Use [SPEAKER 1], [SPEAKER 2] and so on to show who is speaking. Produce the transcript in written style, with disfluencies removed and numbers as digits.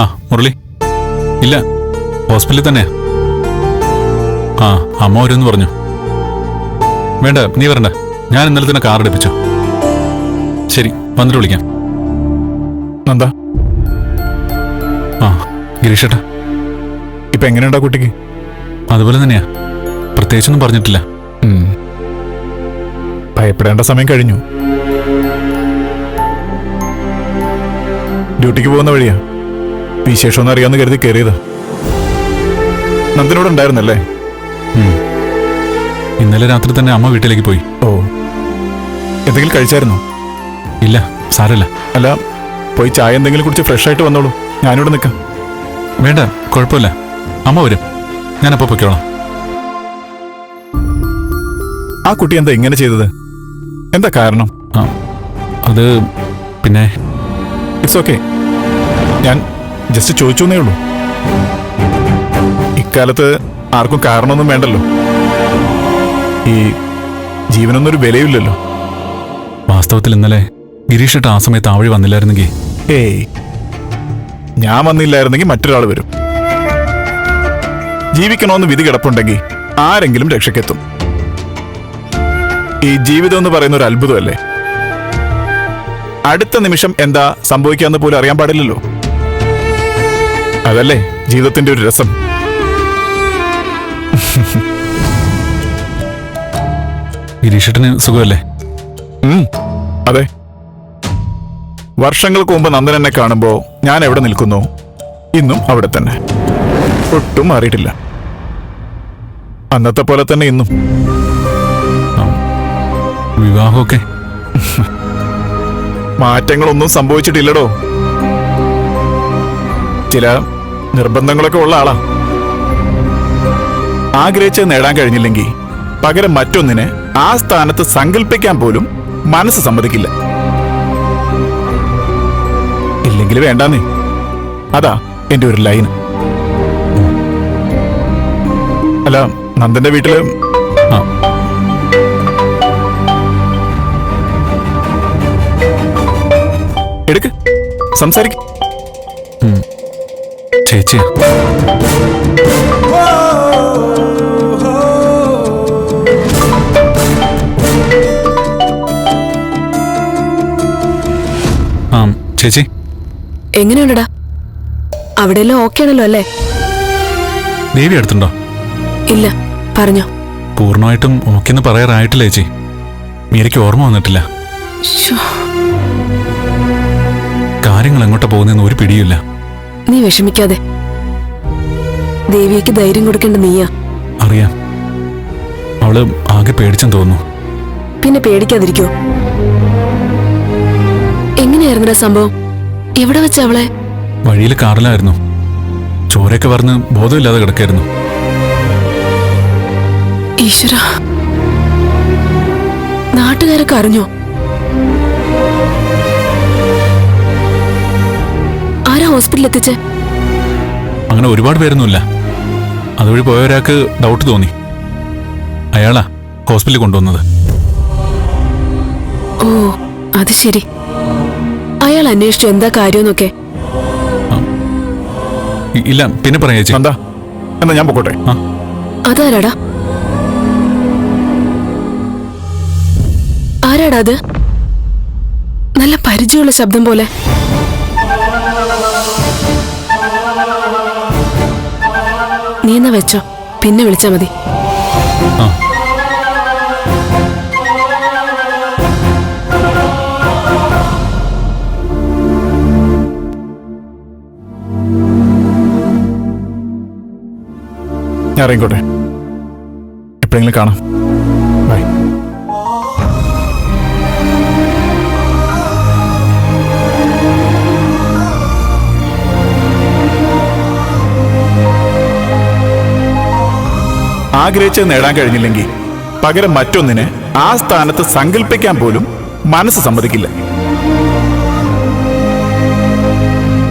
[SPEAKER 1] ആ മുരളി, ഇല്ല, ഹോസ്പിറ്റലിൽ തന്നെയാ. ആ അമ്മ വരുമെന്ന് പറഞ്ഞു. വേണ്ട, നീ വരണ്ട, ഞാൻ ഇന്നലെ തന്നെ കാർ എടുപ്പിച്ചു. ശരി, വന്നിട്ട് വിളിക്കാം.
[SPEAKER 2] നന്ദ,
[SPEAKER 1] ആ ഗിരീഷേട്ടാ,
[SPEAKER 2] ഇപ്പൊ എങ്ങനെയുണ്ടാ കുട്ടിക്ക്?
[SPEAKER 1] അതുപോലെ തന്നെയാ, പ്രത്യേകിച്ചൊന്നും പറഞ്ഞിട്ടില്ല.
[SPEAKER 2] ഭയപ്പെടേണ്ട സമയം കഴിഞ്ഞു. ഡ്യൂട്ടിക്ക് പോകുന്ന വഴിയാ. വിശേഷമൊന്നും അറിയാമെന്ന് കരുതി കയറിയത്. നന്ദനോട് ഉണ്ടായിരുന്നല്ലേ?
[SPEAKER 1] ഇന്നലെ രാത്രി തന്നെ അമ്മ വീട്ടിലേക്ക് പോയി.
[SPEAKER 2] ഓ, എന്തെങ്കിലും കഴിച്ചായിരുന്നോ?
[SPEAKER 1] ഇല്ല, സാരമില്ല.
[SPEAKER 2] അല്ല, പോയി ചായ എന്തെങ്കിലും കുടിച്ച് ഫ്രഷ് ആയിട്ട് വന്നോളൂ. ഞാനിവിടെ നിൽക്കാം.
[SPEAKER 1] വേണ്ട, കുഴപ്പമില്ല, അമ്മ വരും, ഞാനപ്പോൾ പൊയ്ക്കോളാം.
[SPEAKER 2] ആ കുട്ടി എന്താ ഇങ്ങനെ ചെയ്തത്? എന്താ കാരണം?
[SPEAKER 1] അത് പിന്നെ
[SPEAKER 2] ഇറ്റ്സ് ഓക്കെ, ഞാൻ ജസ്റ്റ് ചോദിച്ചു എന്നേ ഉള്ളൂ. ഇക്കാലത്ത് ആർക്കും കാരണമൊന്നും വേണ്ടല്ലോ. ഈ ജീവനൊന്നൊരു വിലയില്ലല്ലോ.
[SPEAKER 1] വാസ്തവത്തിൽ ഇന്നലെ ഗിരീഷേട്ട ആ സമയത്ത് ആ വഴി വന്നില്ലായിരുന്നെങ്കിൽ.
[SPEAKER 2] ഏയ്, ഞാൻ വന്നില്ലായിരുന്നെങ്കിൽ മറ്റൊരാൾ വരും. ജീവിക്കണമെന്ന് വിധി കിടപ്പുണ്ടെങ്കിൽ ആരെങ്കിലും രക്ഷയ്ക്കെത്തും. ഈ ജീവിതം എന്ന് പറയുന്ന ഒരു അത്ഭുതമല്ലേ? അടുത്ത നിമിഷം എന്താ സംഭവിക്കാന്ന് പോലും അറിയാൻ പാടില്ലല്ലോ. അതല്ലേ ജീവിതത്തിന്റെ ഒരു രസം.
[SPEAKER 1] ഗിരീഷേട്ടന് സുഖമല്ലേ?
[SPEAKER 2] അതെ. വർഷങ്ങൾക്ക് മുമ്പ് നന്ദൻ എന്നെ കാണുമ്പോ ഞാൻ എവിടെ നിൽക്കുന്നു, ഇന്നും അവിടെ തന്നെ. ഒട്ടും മാറിയിട്ടില്ല. അന്നത്തെ പോലെ തന്നെ ഇന്നും.
[SPEAKER 1] വിവാഹമൊക്കെ
[SPEAKER 2] മാറ്റങ്ങളൊന്നും സംഭവിച്ചിട്ടില്ലടോ. ചില നിർബന്ധങ്ങളൊക്കെ ഉള്ള ആളാ. ആഗ്രഹിച്ച് നേടാൻ കഴിഞ്ഞില്ലെങ്കിൽ പകരം മറ്റൊന്നിനെ ആ സ്ഥാനത്ത് സങ്കല്പിക്കാൻ പോലും മനസ്സ് സമ്മതിക്കില്ല. ഇല്ലെങ്കിൽ വേണ്ടാന്നേ. അതാ എന്റെ ഒരു ലൈൻ. അല്ല, നന്ദന്റെ വീട്ടില് എടുക്ക്, സംസാരിക്ക.
[SPEAKER 1] ചേച്ചി, ചേച്ചി
[SPEAKER 3] എങ്ങനെയുണ്ടടാ? അവിടെയെല്ലാം ഓക്കെ ആണല്ലോ അല്ലേ?
[SPEAKER 1] ദേവി അടുത്തുണ്ടോ?
[SPEAKER 3] ഇല്ല, പറഞ്ഞോ.
[SPEAKER 1] പൂർണ്ണമായിട്ടും ഓക്കെന്ന് പറയാറായിട്ടില്ല ചേച്ചി. മീരയ്ക്ക് ഓർമ്മ വന്നിട്ടില്ല. കാര്യങ്ങൾ എങ്ങോട്ടാ പോകുന്നതെന്ന് ഒരു പിടിയില്ല.
[SPEAKER 3] നീ വിഷമിക്കാതെ. ദേവിയക്ക് ധൈര്യം കൊടുക്കേണ്ട നീയാ.
[SPEAKER 1] അറിയാം, അവള് ആകെ പേടിച്ചെന്ന് തോന്നുന്നു.
[SPEAKER 3] പിന്നെ പേടിക്കാതിരിക്കോ? എങ്ങനെയായിരുന്നടാ സംഭവം? എവിടെ വെച്ച അവളെ?
[SPEAKER 1] വഴിയിൽ കാറിലായിരുന്നു. ചോരയൊക്കെ പറഞ്ഞ് ബോധമില്ലാതെ കിടക്കായിരുന്നു.
[SPEAKER 3] ഈശ്വര, നാട്ടുകാരൊക്കെ അറിഞ്ഞോ? ആരാ ഹോസ്പിറ്റലിൽ എത്തിച്ചേ?
[SPEAKER 1] അങ്ങനെ ഒരുപാട് പേരൊന്നുമില്ല. അതുവഴി പോയ ഒരാൾക്ക് ഡൗട്ട് തോന്നി. അയാളാ ഹോസ്പിറ്റലിൽ കൊണ്ടുവന്നത്.
[SPEAKER 3] ഓ, അത് ശരി. അയാൾ അന്വേഷിച്ചു എന്താ കാര്യമെന്നൊക്കെ?
[SPEAKER 1] ഇല്ല, പിന്നെ പറയാ ചേച്ചി.
[SPEAKER 2] എന്താ എന്നാ ഞാൻ പൊക്കോട്ടെ.
[SPEAKER 3] അതാരാടാ? ആരാടാ അത്? നല്ല പരിചയമുള്ള ശബ്ദം പോലെ. നീ എന്നാ വെച്ചോ, പിന്നെ വിളിച്ചാ മതി.
[SPEAKER 2] ഞാൻ ഇറങ്ങിക്കോട്ടെ. എപ്പോഴെങ്കിലും കാണാം. ബൈ. ആഗ്രഹിച്ച് നേടാൻ കഴിഞ്ഞില്ലെങ്കിൽ പകരം മറ്റൊന്നിനെ ആ സ്ഥാനത്ത് സങ്കല്പിക്കാൻ പോലും മനസ്സ് സമ്മതിക്കില്ല.